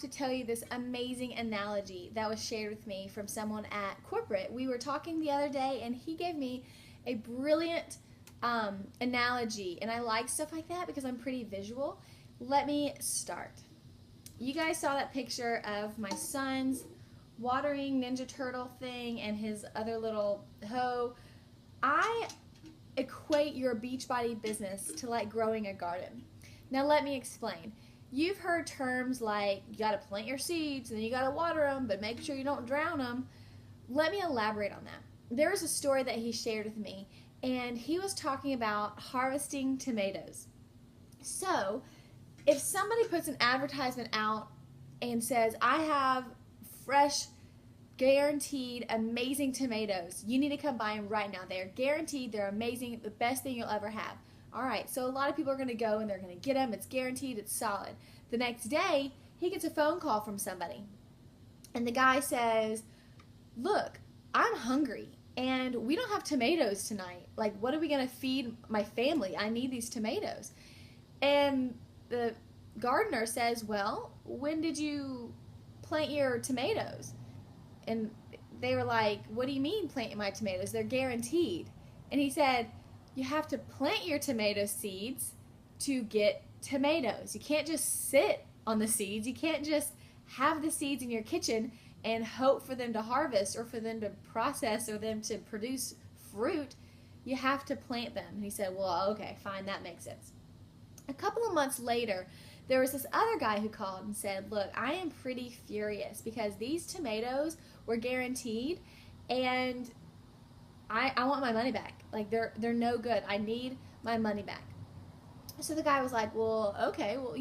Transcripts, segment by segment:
to tell you this amazing analogy that was shared with me from someone at corporate. We were talking the other day, and he gave me a brilliant analogy, and I like stuff like that because I'm pretty visual. Let me start. You guys saw that picture of my son's watering Ninja Turtle thing and his other little hoe. I equate your Beachbody business to like growing a garden. Now let me explain. You've heard terms like you got to plant your seeds and then you got to water them, but make sure you don't drown them. Let me elaborate on that. There was a story that he shared with me, and he was talking about harvesting tomatoes. So if somebody puts an advertisement out and says, I have fresh, guaranteed, amazing tomatoes, you need to come buy them right now. They're guaranteed, they're amazing, the best thing you'll ever have. All right, so a lot of people are going to go and they're going to get them. It's guaranteed, it's solid. The next day, he gets a phone call from somebody. And the guy says, look, I'm hungry and we don't have tomatoes tonight. Like, what are we going to feed my family? I need these tomatoes. And the gardener says, well, when did you plant your tomatoes? And they were like, what do you mean plant my tomatoes? They're guaranteed. And he said, you have to plant your tomato seeds to get tomatoes. You can't just sit on the seeds. You can't just have the seeds in your kitchen and hope for them to harvest or for them to process or them to produce fruit. You have to plant them. And he said, well, okay, fine, that makes sense. A couple of months later, there was this other guy who called and said, look, I am pretty furious because these tomatoes were guaranteed and I want my money back. Like, they're no good. I need my money back. So the guy was like, well, okay, well,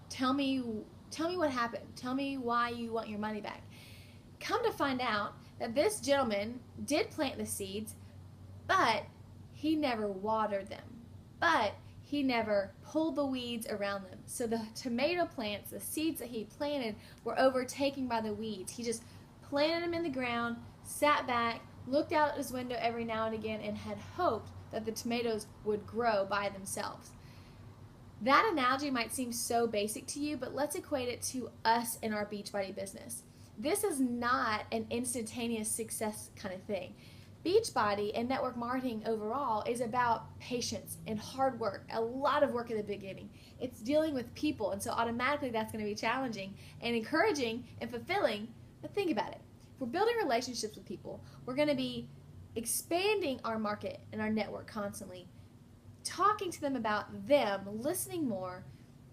tell me what happened. Tell me why you want your money back. Come to find out that this gentleman did plant the seeds, but he never watered them. But he never pulled the weeds around them. So the tomato plants, the seeds that he planted, were overtaken by the weeds. He just planted them in the ground, sat back, looked out his window every now and again, and had hoped that the tomatoes would grow by themselves. That analogy might seem so basic to you, but let's equate it to us in our Beachbody business. This is not an instantaneous success kind of thing. Beachbody and network marketing overall is about patience and hard work, a lot of work at the beginning. It's dealing with people, and so automatically that's going to be challenging and encouraging and fulfilling. But think about it. If we're building relationships with people, we're going to be expanding our market and our network constantly, talking to them about them, listening more,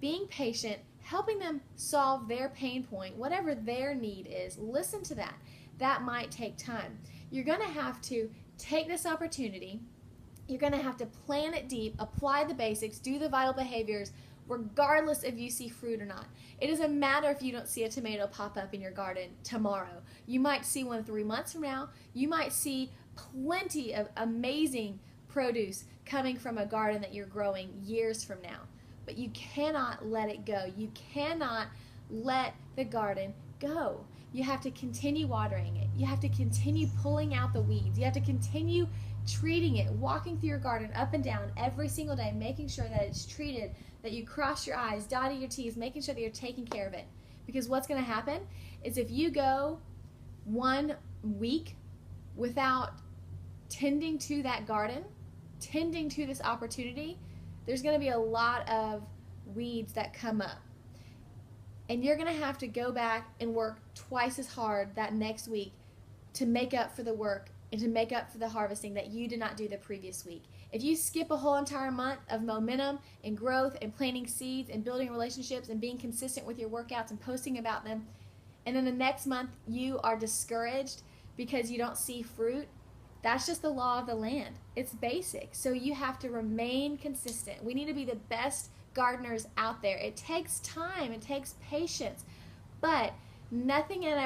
being patient, helping them solve their pain point, whatever their need is. Listen to that. That might take time. You're going to have to take this opportunity. You're going to have to plan it deep, apply the basics, do the vital behaviors, regardless if you see fruit or not. It doesn't matter if you don't see a tomato pop up in your garden tomorrow. You might see one 3 months from now. You might see plenty of amazing produce coming from a garden that you're growing years from now. But you cannot let it go. You cannot let the garden go. You have to continue watering it. You have to continue pulling out the weeds. You have to continue treating it, walking through your garden up and down every single day, making sure that it's treated, that you cross your I's, dotting your T's, making sure that you're taking care of it. Because what's going to happen is if you go 1 week without tending to that garden, tending to this opportunity, there's going to be a lot of weeds that come up. And you're going to have to go back and work twice as hard that next week to make up for the work and to make up for the harvesting that you did not do the previous week. If you skip a whole entire month of momentum and growth and planting seeds and building relationships and being consistent with your workouts and posting about them, and then the next month you are discouraged because you don't see fruit, that's just the law of the land. It's basic. So you have to remain consistent. We need to be the best gardeners out there. It takes time. It takes patience. But nothing in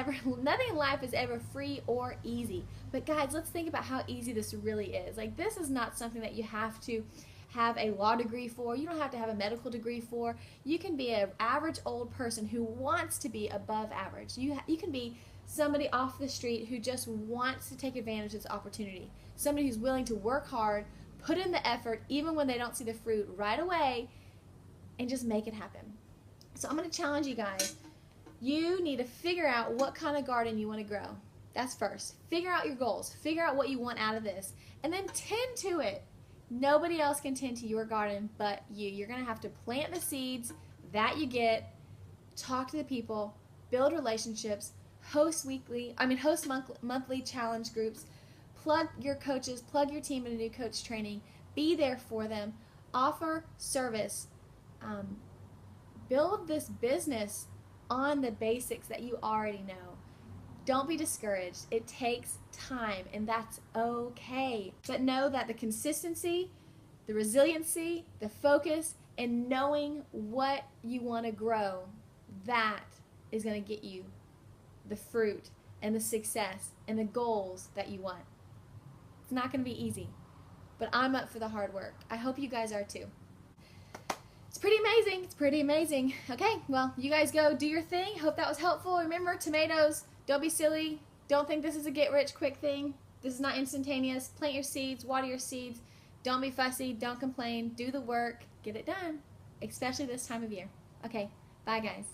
life is ever free or easy. But guys, let's think about how easy this really is. Like, this is not something that you have to have a law degree for. You don't have to have a medical degree for. You can be an average old person who wants to be above average. You can be somebody off the street who just wants to take advantage of this opportunity. Somebody who's willing to work hard, put in the effort, even when they don't see the fruit right away, and just make it happen. So I'm going to challenge you guys. You need to figure out what kind of garden you want to grow. That's first. Figure out your goals. Figure out what you want out of this. And then tend to it. Nobody else can tend to your garden but you. You're going to have to plant the seeds that you get, talk to the people, build relationships, host monthly challenge groups, plug your coaches, plug your team into new coach training, be there for them, offer service, build this business on the basics that you already know. Don't be discouraged. It takes time, and that's okay. But know that the consistency, the resiliency, the focus, and knowing what you want to grow, that is going to get you the fruit and the success and the goals that you want. It's not going to be easy, but I'm up for the hard work. I hope you guys are too. It's pretty amazing. It's pretty amazing. Okay, well, you guys go do your thing. Hope that was helpful. Remember, tomatoes, don't be silly. Don't think this is a get-rich-quick thing. This is not instantaneous. Plant your seeds, water your seeds. Don't be fussy. Don't complain. Do the work. Get it done, especially this time of year. Okay, bye, guys.